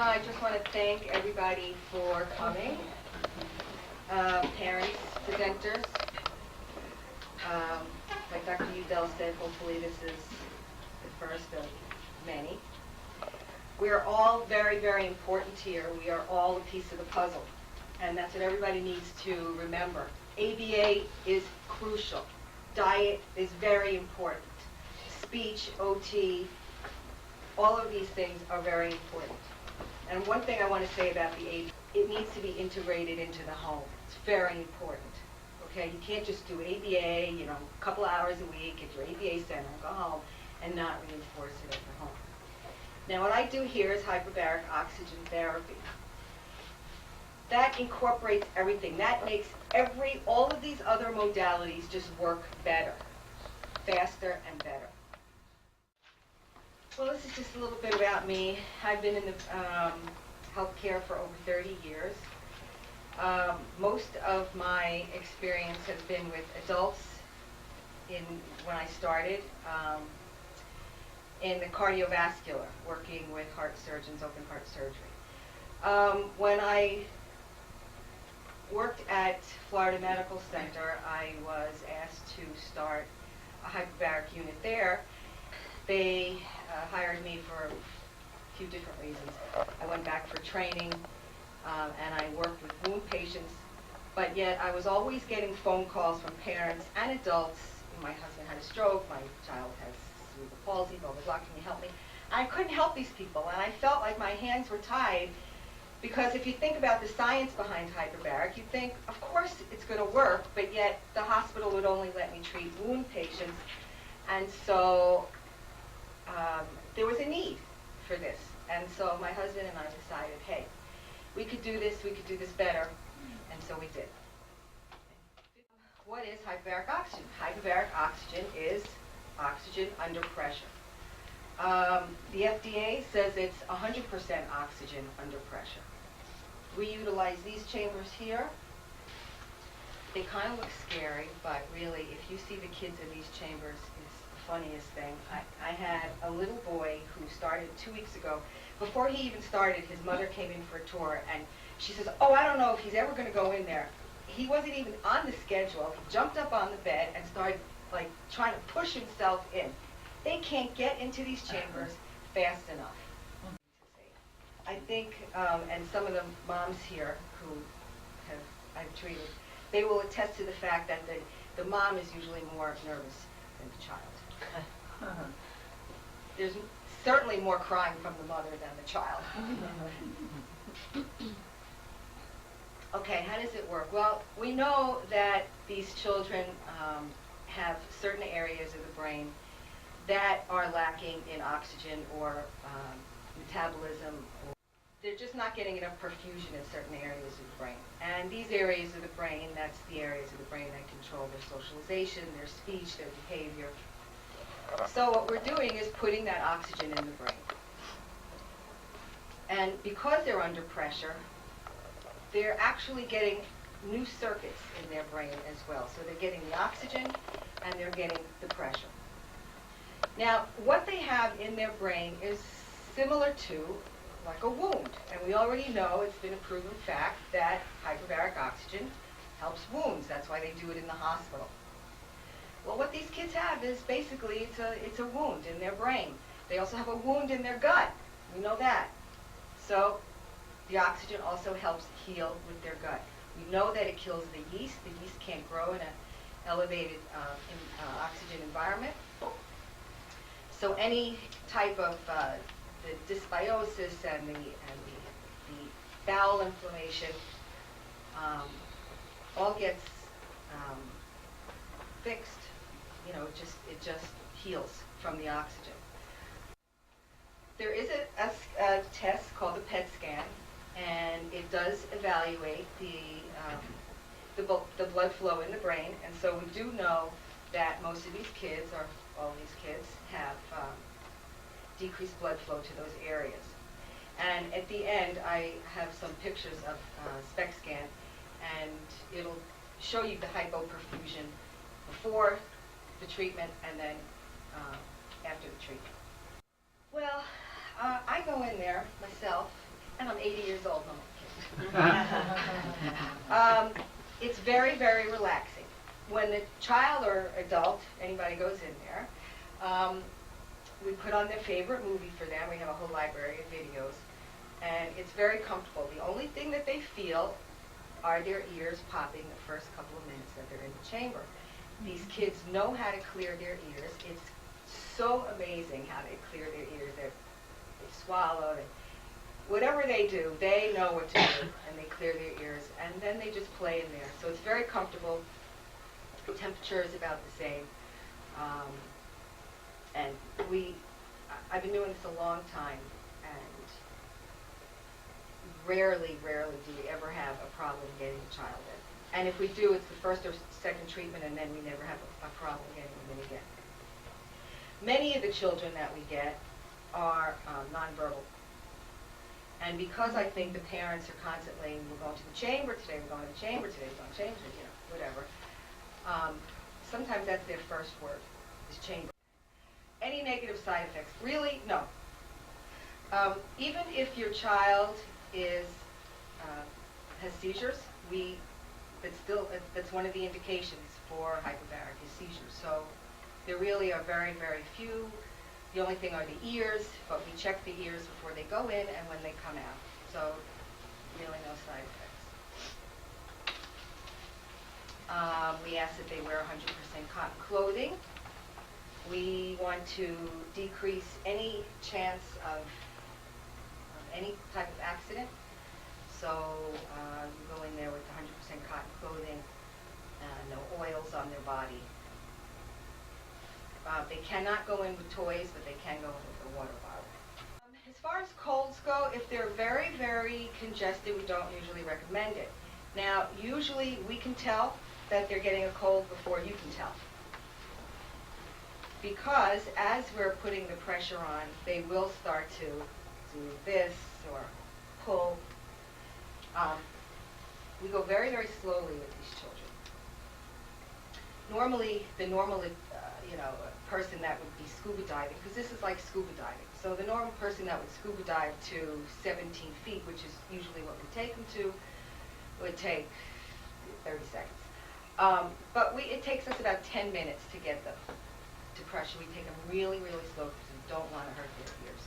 I just want to thank everybody for coming. Parents, presenters. Like Dr. Udell said, hopefully this is the first of many. We are all very, very important here. We are all a piece of the puzzle. And that's what everybody needs to remember. ABA is crucial. Diet is very important. Speech, OT, all of these things are very important. And one thing I want to say about the ABA, it needs to be integrated into the home. It's very important. Okay, you can't just do ABA, a couple hours a week at your ABA center, go home, and not reinforce it at the home. Now, what I do here is hyperbaric oxygen therapy. That incorporates everything. That makes all of these other modalities just work better, faster and better. Well, this is just a little bit about me. I've been in the healthcare for over 30 years. Most of my experience has been with adults when I started in the cardiovascular, working with heart surgeons, open heart surgery. When I worked at Florida Medical Center, I was asked to start a hyperbaric unit there. They hired me for a few different reasons. I went back for training, and I worked with wound patients, but yet I was always getting phone calls from parents and adults. My husband had a stroke, my child has cerebral palsy, blah, blah, blah, can you help me? I couldn't help these people, and I felt like my hands were tied, because if you think about the science behind hyperbaric, you think, of course it's going to work, but yet the hospital would only let me treat wound patients, and so there was a need for this. And so my husband and I decided, hey, we could do this better, and so we did. What is hyperbaric oxygen? Hyperbaric oxygen is oxygen under pressure. The FDA says it's 100% oxygen under pressure. We utilize these chambers here. They kind of look scary, but really, if you see the kids in these chambers, it's the funniest thing. I had a little boy who started 2 weeks ago. Before he even started, his mother came in for a tour, and she says, oh, I don't know if he's ever going to go in there. He wasn't even on the schedule. He jumped up on the bed and started trying to push himself in. They can't get into these chambers fast enough. I think, and some of the moms here who I've treated, they will attest to the fact that the mom is usually more nervous than the child. There's certainly more crying from the mother than the child. Okay, how does it work? Well, we know that these children have certain areas of the brain that are lacking in oxygen or metabolism. They're just not getting enough perfusion in certain areas of the brain. And these areas of the brain, that's the areas of the brain that control their socialization, their speech, their behavior. So what we're doing is putting that oxygen in the brain. And because they're under pressure, they're actually getting new circuits in their brain as well. So they're getting the oxygen and they're getting the pressure. Now, what they have in their brain is similar to like a wound. And we already know, it's been a proven fact, that hyperbaric oxygen helps wounds. That's why they do it in the hospital. Well, what these kids have is basically it's a wound in their brain. They also have a wound in their gut. We know that. So the oxygen also helps heal with their gut. We know that it kills the yeast. The yeast can't grow in an elevated oxygen environment. So any type of the dysbiosis and the bowel inflammation all gets fixed. It just heals from the oxygen. There is a test called the PET scan, and it does evaluate the blood flow in the brain. And so we do know that most of these kids, or all these kids, have decreased blood flow to those areas. And at the end, I have some pictures of SPECT scan, and it'll show you the hypoperfusion before the treatment and then after the treatment. Well, I go in there myself And I'm 80 years old. No, I'm kidding. It's very, very relaxing. When the child or adult, anybody goes in there, we put on their favorite movie for them. We have a whole library of videos. And it's very comfortable. The only thing that they feel are their ears popping the first couple of minutes that they're in the chamber. These kids know how to clear their ears. It's so amazing how they clear their ears. They swallow. Whatever they do, they know what to do, and they clear their ears. And then they just play in there. So it's very comfortable. The temperature is about the same. And I've been doing this a long time, and rarely do we ever have a problem getting a child in. And if we do, it's the first or second treatment, and then we never have a problem getting them in again. Many of the children that we get are nonverbal. And because I think the parents are constantly, we're going to the chamber today, we're going to the chamber today, we're going to the chamber today, you know, whatever. Sometimes that's their first word, is chamber. Any negative side effects? Really? No. Even if your child has seizures, that's one of the indications for hyperbaric is seizures. So there really are very, very few. The only thing are the ears, but we check the ears before they go in and when they come out. So really no side effects. We ask that they wear 100% cotton clothing. We want to decrease any chance of any type of accident. So you go in there with 100% cotton clothing, no oils on their body. They cannot go in with toys, but they can go in with a water bottle. As far as colds go, if they're very, very congested, we don't usually recommend it. Now, usually we can tell that they're getting a cold before you can tell. Because as we're putting the pressure on, they will start to do this or pull. We go very, very slowly with these children. Normally, the normal person that would be scuba diving, because this is like scuba diving. So the normal person that would scuba dive to 17 feet, which is usually what we take them to, would take 30 seconds. But it takes us about 10 minutes to get them to pressure. We take them really, really slow because we don't want to hurt their ears.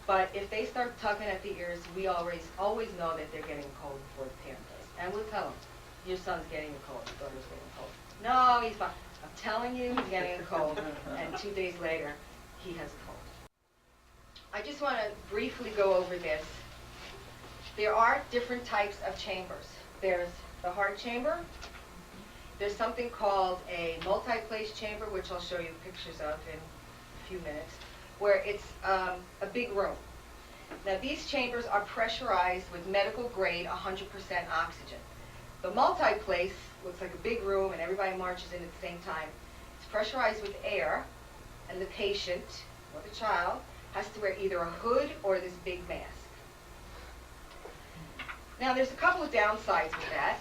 But if they start tugging at the ears, we always know that they're getting a cold before the parent does. And we'll tell them, your son's getting a cold, your daughter's getting a cold. No, he's fine. I'm telling you, he's getting a cold. And 2 days later, he has a cold. I just want to briefly go over this. There are different types of chambers. There's the heart chamber. There's something called a multi-place chamber, which I'll show you pictures of in a few minutes, where it's a big room. Now, these chambers are pressurized with medical grade 100% oxygen. The multi-place looks like a big room and everybody marches in at the same time. It's pressurized with air, and the patient, or the child, has to wear either a hood or this big mask. Now, there's a couple of downsides with that.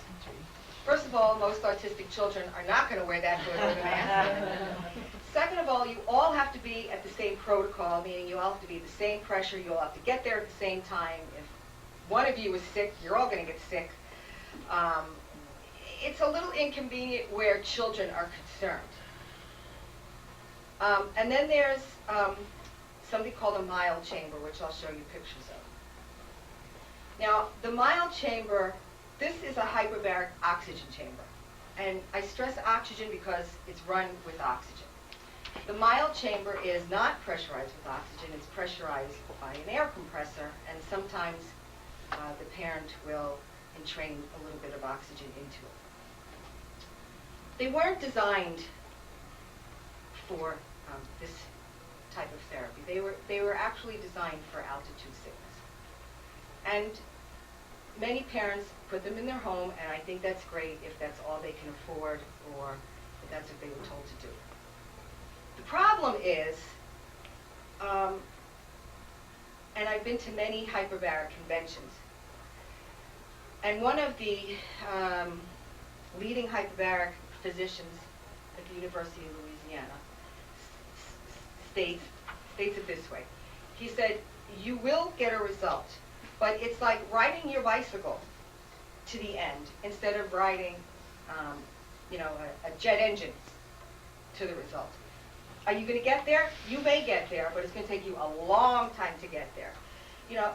First of all, most autistic children are not going to wear that hood or the mask. Second of all, you all have to be at the same protocol, meaning you all have to be the same pressure, you all have to get there at the same time. If one of you is sick, you're all going to get sick. It's a little inconvenient where children are concerned. And then there's something called a mild chamber, which I'll show you pictures of. Now, the mild chamber, this is a hyperbaric oxygen chamber. And I stress oxygen because it's run with oxygen. The mild chamber is not pressurized with oxygen. It's pressurized by an air compressor, and sometimes the parent will entrain a little bit of oxygen into it. They weren't designed for this type of therapy. They were actually designed for altitude sickness. And many parents put them in their home, and I think that's great if that's all they can afford or if that's what they were told to do. The problem is, and I've been to many hyperbaric conventions, and one of the leading hyperbaric physicians at the University of Louisiana states it this way. He said, you will get a result, But it's like riding your bicycle to the end instead of riding, a jet engine to the result. Are you going to get there? You may get there, but it's going to take you a long time to get there.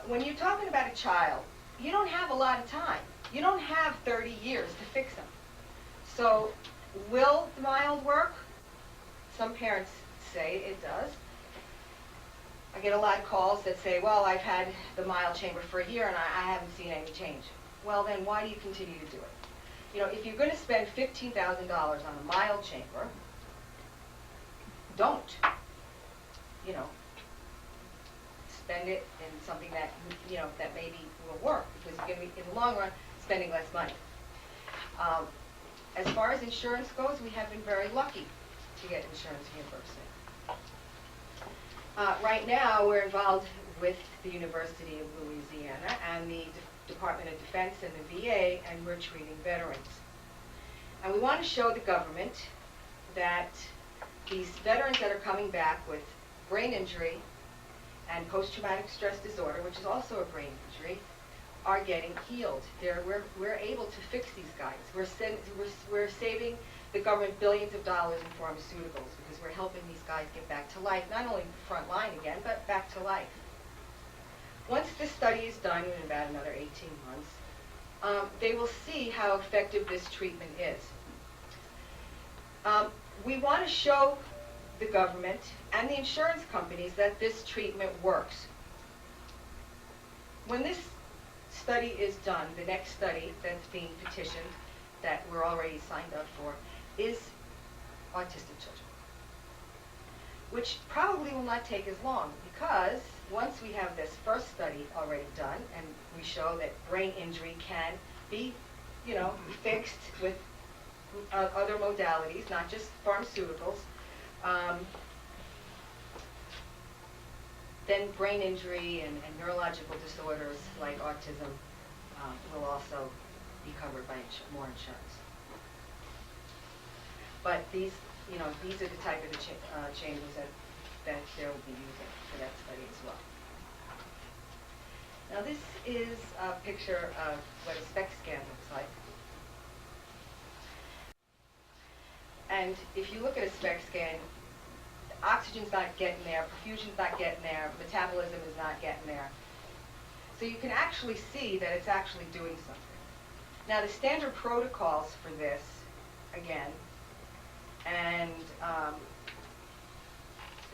When you're talking about a child, you don't have a lot of time. You don't have 30 years to fix them. So will the mild work? Some parents say it does. I get a lot of calls that say, well, I've had the mild chamber for a year and I haven't seen any change. Well, then why do you continue to do it? If you're going to spend $15,000 on a mild chamber, don't. Spend it in something that, that maybe will work, because you're going to be, in the long run, spending less money. As far as insurance goes, we have been very lucky to get insurance reimbursement. Right now, we're involved with the University of Louisiana and the Department of Defense and the VA, and we're treating veterans. And we want to show the government that these veterans that are coming back with brain injury and post-traumatic stress disorder, which is also a brain injury, are getting healed. We're able to fix these guys. We're saving the government billions of dollars in pharmaceuticals because we're helping these guys get back to life, not only front line again, but back to life. Once this study is done in about another 18 months, they will see how effective this treatment is. We want to show the government and the insurance companies that this treatment works. When this study is done, the next study that's being petitioned, that we're already signed up for, is autistic children, which probably will not take as long, because once we have this first study already done and we show that brain injury can be, fixed with other modalities, not just pharmaceuticals, then brain injury and neurological disorders like autism will also be covered by more insurance. But these are the type of chambers that they will be using for that study as well. Now this is a picture of what a SPECT scan looks like. And if you look at a SPECT scan, oxygen's not getting there, perfusion's not getting there, metabolism is not getting there. So you can actually see that it's actually doing something. Now the standard protocols for this, again, and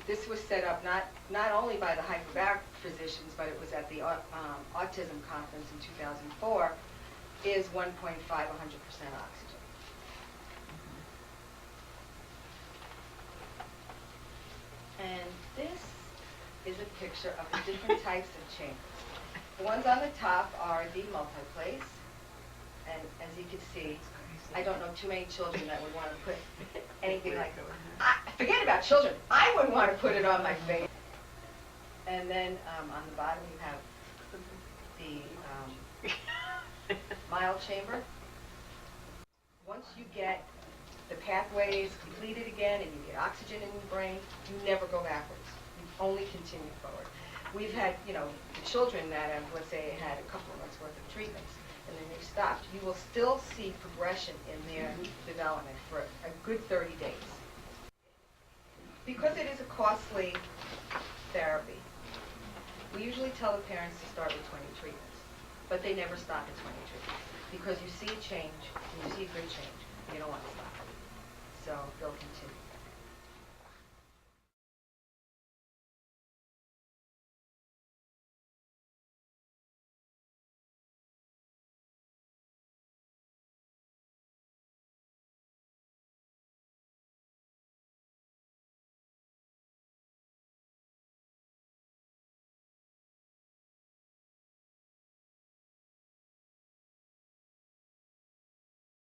this was set up not only by the Hyperbaric physicians, but it was at the Autism conference in 2004, is 1.5, 100% oxygen. And this is a picture of the different types of chambers. The ones on the top are the multiplace, and as you can see, I don't know too many children that would want to put anything like that. Forget about children. I wouldn't want to put it on my face. And then on the bottom you have the mild chamber. Once you get the pathways completed again and you get oxygen in your brain, you never go backwards. You only continue forward. We've had, children that have, let's say, had a couple of months worth of treatments, and then they've stopped. You will still see progression in their development for a good 30 days. Because it is a costly therapy, we usually tell the parents to start with 20 treatments, but they never stop at 20 treatments, because you see a change, and you see a good change, and you don't want to stop. So they'll continue.